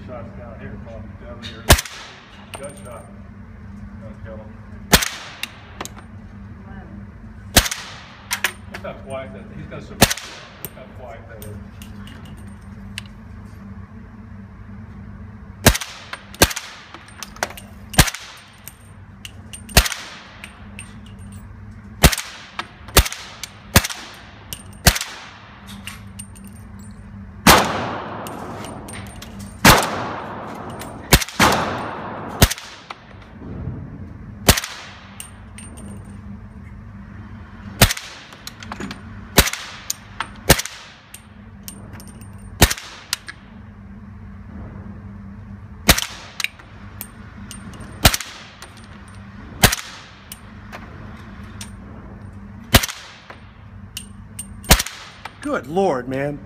shots down here, probably deadly or gut shot. Gonna kill him. Look how quiet that. He's got some. Look how quiet that is. Good Lord, man.